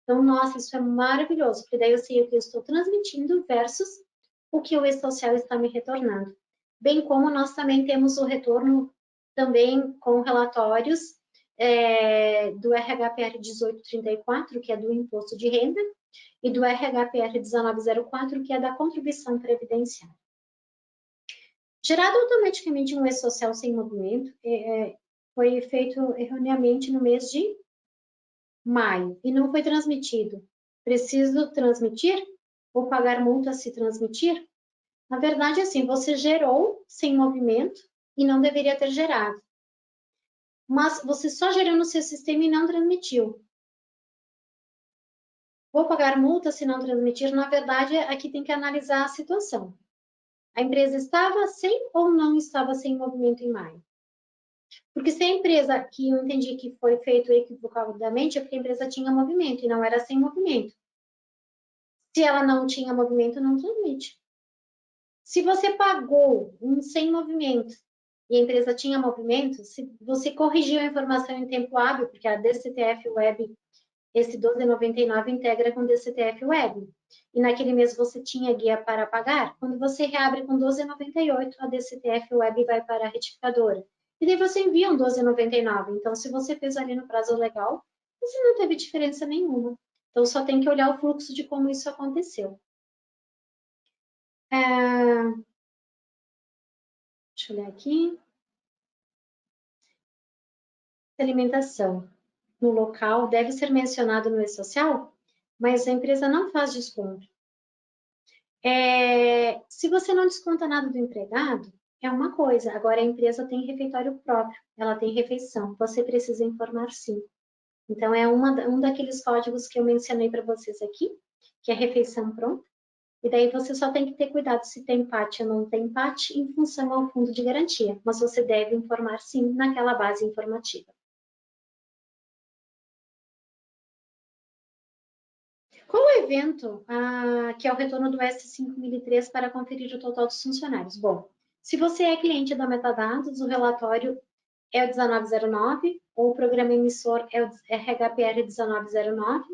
Então, nossa, isso é maravilhoso, porque daí eu sei o que eu estou transmitindo versus o que o E-Social está me retornando. Bem como nós também temos o retorno também com relatórios do RHPR 1834, que é do Imposto de Renda, e do RHPR 1904, que é da Contribuição Previdenciária. Gerado automaticamente um E-Social sem movimento, foi feito erroneamente no mês de maio e não foi transmitido. Preciso transmitir ou pagar multa se transmitir? Na verdade, assim, você gerou sem movimento e não deveria ter gerado. Mas você só gerou no seu sistema e não transmitiu. Vou pagar multa se não transmitir? Na verdade, aqui tem que analisar a situação. A empresa estava sem ou não estava sem movimento em maio? Porque se a empresa, que eu entendi que foi feito equivocadamente, é porque a empresa tinha movimento e não era sem movimento. Se ela não tinha movimento, não transmite. Se você pagou um sem movimento e a empresa tinha movimento, se você corrigiu a informação em tempo hábil, porque a DCTF Web, esse 1299 integra com o DCTF Web, e naquele mês você tinha guia para pagar, quando você reabre com 1298, a DCTF Web vai para a retificadora. E daí você envia um 1299. Então, se você fez ali no prazo legal, você não teve diferença nenhuma. Então, só tem que olhar o fluxo de como isso aconteceu. Deixa eu olhar aqui. Alimentação no local deve ser mencionado no E-Social, mas a empresa não faz desconto. Se você não desconta nada do empregado, é uma coisa. Agora, a empresa tem refeitório próprio, ela tem refeição. Você precisa informar sim. Então, é um daqueles códigos que eu mencionei para vocês aqui, que é refeição pronta. E daí você só tem que ter cuidado se tem PAT ou não tem PAT em função ao fundo de garantia. Mas você deve informar sim naquela base informativa. Qual o evento que é o retorno do S5003 para conferir o total dos funcionários? Bom, se você é cliente da Metadados, o relatório é o 1909, ou o programa emissor é o RHPR 1909,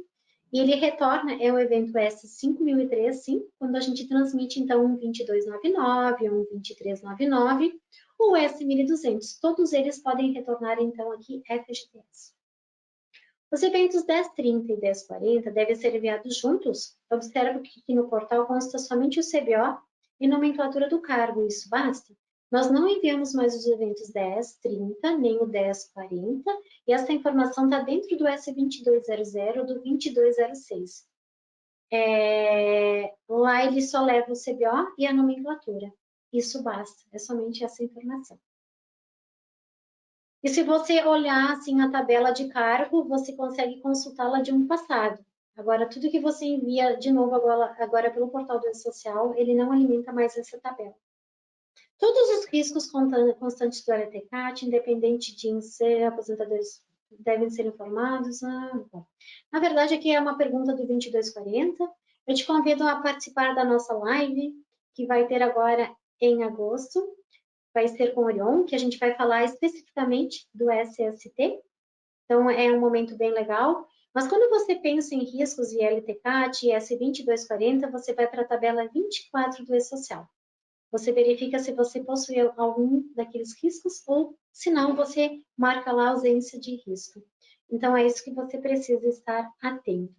e ele retorna, é o evento S5003, sim, quando a gente transmite, então, um 2299, um 2399, ou S1200. Todos eles podem retornar, então, aqui FGTS. Os eventos 1030 e 1040 devem ser enviados juntos. Observe que aqui no portal consta somente o CBO e nomenclatura do cargo, isso basta? Nós não enviamos mais os eventos 1030, nem o 1040, e essa informação está dentro do S2200 do 2206. Lá ele só leva o CBO e a nomenclatura. Isso basta, é somente essa informação. E se você olhar assim a tabela de cargo, você consegue consultá-la de um passado. Agora, tudo que você envia de novo agora pelo portal do E-Social, ele não alimenta mais essa tabela. Todos os riscos constantes do LTCAT, independente de ser aposentadores, devem ser informados. Bom. Na verdade, aqui é uma pergunta do 2240. Eu te convido a participar da nossa live, que vai ter agora em agosto. Vai ser com o Orion, que a gente vai falar especificamente do SST. Então, é um momento bem legal. Mas quando você pensa em riscos e LTCAT e S2240, você vai para a tabela 24 do E-Social. Você verifica se você possui algum daqueles riscos ou, se não, você marca lá a ausência de risco. Então, é isso que você precisa estar atento.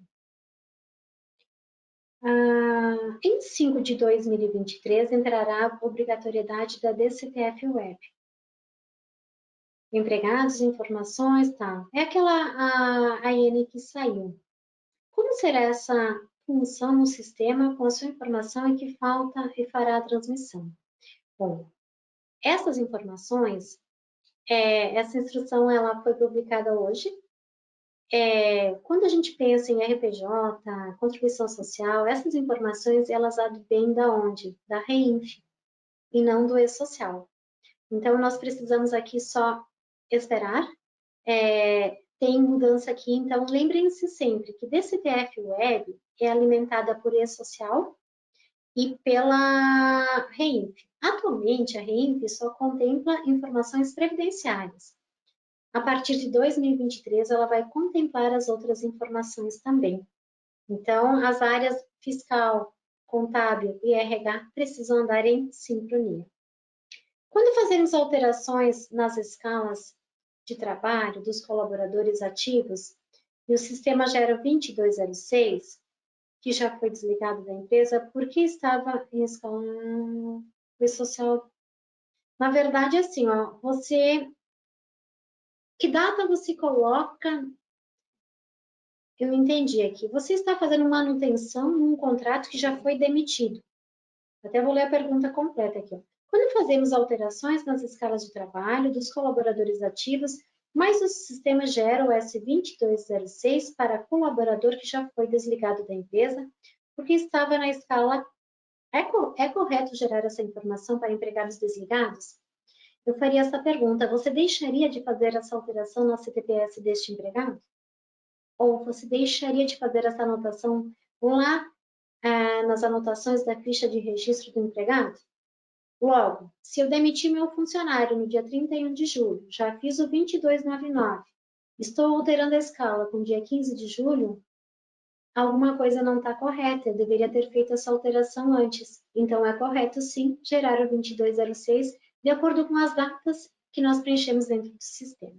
Em 5 de 2023, entrará a obrigatoriedade da DCTF Web. Empregados, informações, tá. É aquela AN que saiu. Como será essa função no sistema com a sua informação e que falta e fará a transmissão? Bom, essas informações, essa instrução ela foi publicada hoje. Quando a gente pensa em RPJ, contribuição social, essas informações elas advêm da onde? Da REINF e não do E-Social. Então, nós precisamos aqui só esperar tem mudança aqui, então lembrem-se sempre que DCTF Web é alimentada por E-Social e pela REINF. Atualmente, a REINF só contempla informações previdenciárias. A partir de 2023, ela vai contemplar as outras informações também. Então, as áreas fiscal, contábil e RH precisam andar em sincronia. Quando fazemos alterações nas escalas de trabalho dos colaboradores ativos e o sistema gera 2206, que já foi desligado da empresa, porque estava em escala social. Na verdade, assim, ó, que data você coloca? Eu não entendi aqui. Você está fazendo manutenção num contrato que já foi demitido. Até vou ler a pergunta completa aqui. Ó. Quando fazemos alterações nas escalas de trabalho dos colaboradores ativos, mas o sistema gera o S2206 para colaborador que já foi desligado da empresa, porque estava na escala. É correto gerar essa informação para empregados desligados? Eu faria essa pergunta. Você deixaria de fazer essa alteração na CTPS deste empregado? Ou você deixaria de fazer essa anotação lá nas anotações da ficha de registro do empregado? Logo, se eu demitir meu funcionário no dia 31 de julho, já fiz o 2299, estou alterando a escala com o dia 15 de julho, alguma coisa não está correta, eu deveria ter feito essa alteração antes. Então, é correto, sim, gerar o 2206 de acordo com as datas que nós preenchemos dentro do sistema.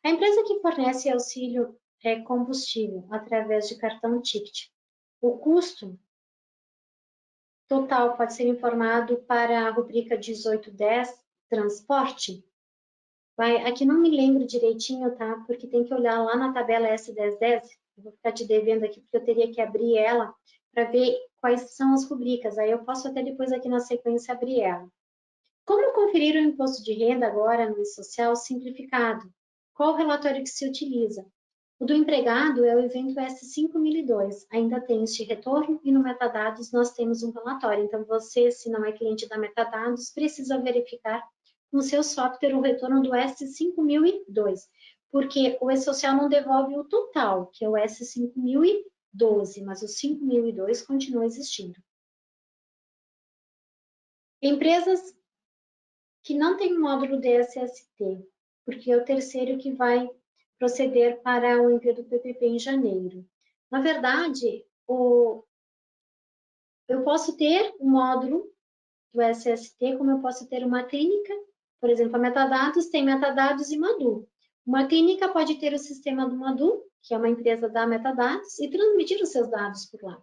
A empresa que fornece auxílio combustível através de cartão ticket, o custo total pode ser informado para a rubrica 1810, transporte. Aqui não me lembro direitinho, tá? Porque tem que olhar lá na tabela S1010. Eu vou ficar te devendo aqui, porque eu teria que abrir ela para ver quais são as rubricas. Aí eu posso até depois aqui na sequência abrir ela. Como conferir o imposto de renda agora no E-Social simplificado? Qual o relatório que se utiliza? O do empregado é o evento S5002, ainda tem este retorno e no Metadados nós temos um relatório. Então, você, se não é cliente da Metadados, precisa verificar no seu software o retorno do S5002, porque o E-Social não devolve o total, que é o S5012, mas o 5002 continua existindo. Empresas que não têm módulo DSST, porque é o terceiro que vai proceder para o envio do PPP em janeiro. Na verdade, eu posso ter um módulo do SST, como eu posso ter uma clínica, por exemplo, a Metadados tem Metadados e Madu. Uma clínica pode ter o sistema do Madu, que é uma empresa da Metadados, e transmitir os seus dados por lá.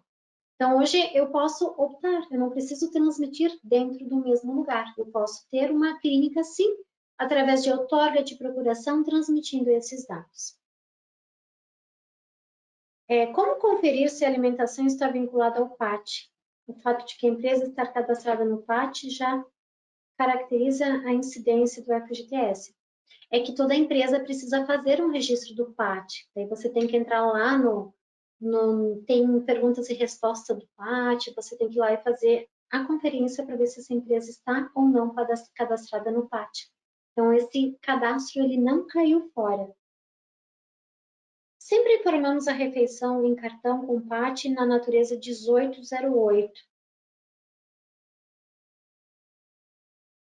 Então, hoje eu posso optar, eu não preciso transmitir dentro do mesmo lugar. Eu posso ter uma clínica, sim, através de outorga de procuração, transmitindo esses dados. Como conferir se a alimentação está vinculada ao PAT? O fato de que a empresa estar cadastrada no PAT já caracteriza a incidência do FGTS. É que toda empresa precisa fazer um registro do PAT. Daí você tem que entrar lá tem perguntas e respostas do PAT, você tem que ir lá e fazer a conferência para ver se essa empresa está ou não cadastrada no PAT. Então, esse cadastro ele não caiu fora. Sempre informamos a refeição em cartão com PAT na natureza 1808.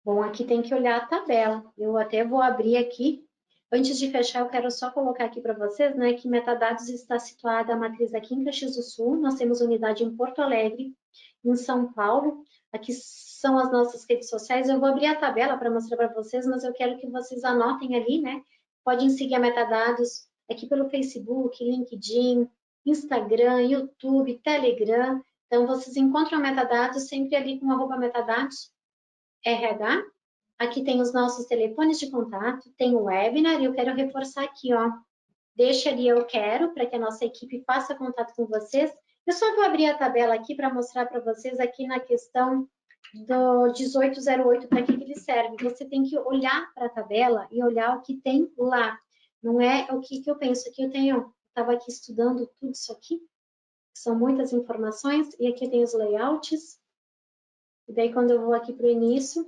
Bom, aqui tem que olhar a tabela. Eu até vou abrir aqui. Antes de fechar, eu quero só colocar aqui para vocês, né, que Metadados está situada a matriz aqui em Caxias do Sul. Nós temos unidade em Porto Alegre, em São Paulo. Aqui são as nossas redes sociais. Eu vou abrir a tabela para mostrar para vocês, mas eu quero que vocês anotem ali, né? Podem seguir a Metadados aqui pelo Facebook, LinkedIn, Instagram, YouTube, Telegram. Então, vocês encontram a Metadados sempre ali com @metadados RH. Aqui tem os nossos telefones de contato, tem o webinar, e eu quero reforçar aqui, ó. Deixa ali eu quero, para que a nossa equipe faça contato com vocês. Eu só vou abrir a tabela aqui para mostrar para vocês aqui na questão do 1808, para que ele serve. Você tem que olhar para a tabela e olhar o que tem lá. Não é o que eu penso. Aqui eu estava aqui estudando tudo isso aqui, são muitas informações, e aqui tem os layouts. E daí, quando eu vou aqui para o início,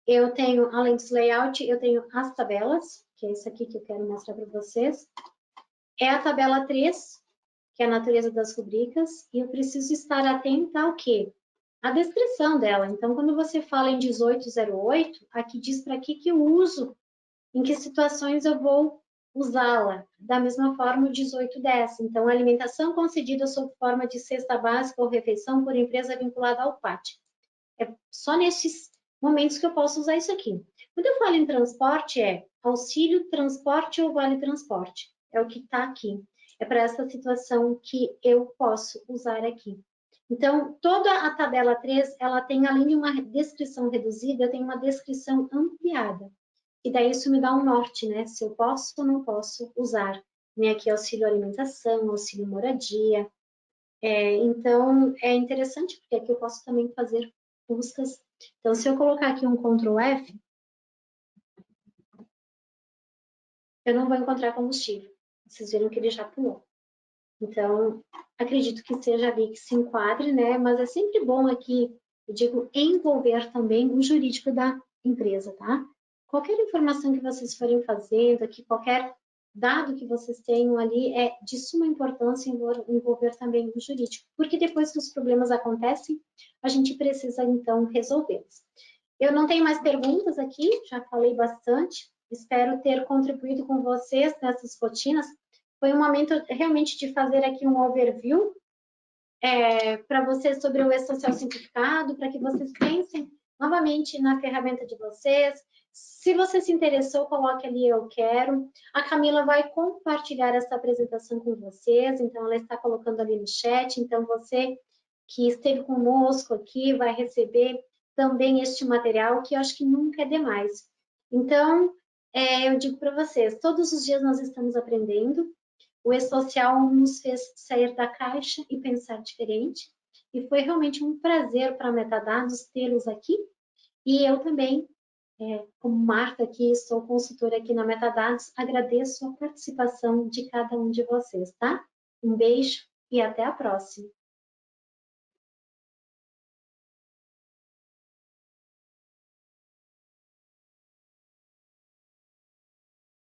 eu tenho, além dos layout, eu tenho as tabelas, que é isso aqui que eu quero mostrar para vocês, é a tabela 3, que é a natureza das rubricas, e eu preciso estar atenta ao quê? A descrição dela. Então, quando você fala em 1808, aqui diz para que eu uso, em que situações eu vou usá-la. Da mesma forma, o 1810. Então, alimentação concedida sob forma de cesta básica ou refeição por empresa vinculada ao PAT. É só nesses momentos que eu posso usar isso aqui. Quando eu falo em transporte, é auxílio, transporte ou vale transporte. É o que está aqui. É para essa situação que eu posso usar aqui. Então, toda a tabela 3, ela tem, além de uma descrição reduzida, tem uma descrição ampliada. E daí isso me dá um norte, né? Se eu posso ou não posso usar. Vem aqui auxílio alimentação, auxílio moradia. Então, é interessante, porque aqui eu posso também fazer buscas. Então, se eu colocar aqui um Ctrl F, eu não vou encontrar combustível. Vocês viram que ele já pulou. Então, acredito que seja ali que se enquadre, né? Mas é sempre bom aqui, eu digo, envolver também o jurídico da empresa, tá? Qualquer informação que vocês forem fazendo aqui, qualquer dado que vocês tenham ali, é de suma importância envolver também o jurídico, porque depois que os problemas acontecem, a gente precisa, então, resolvê-los. Eu não tenho mais perguntas aqui, já falei bastante, espero ter contribuído com vocês nessas rotinas. Foi um momento realmente de fazer aqui um overview para vocês sobre o E-Social simplificado, para que vocês pensem novamente na ferramenta de vocês. Se você se interessou, coloque ali eu quero. A Camila vai compartilhar essa apresentação com vocês, então ela está colocando ali no chat, então você que esteve conosco aqui vai receber também este material, que eu acho que nunca é demais. Então, eu digo para vocês, todos os dias nós estamos aprendendo, o E-Social nos fez sair da caixa e pensar diferente. E foi realmente um prazer para a Metadados tê-los aqui. E eu também, como Marta aqui, sou consultora aqui na Metadados, agradeço a participação de cada um de vocês, tá? Um beijo e até a próxima.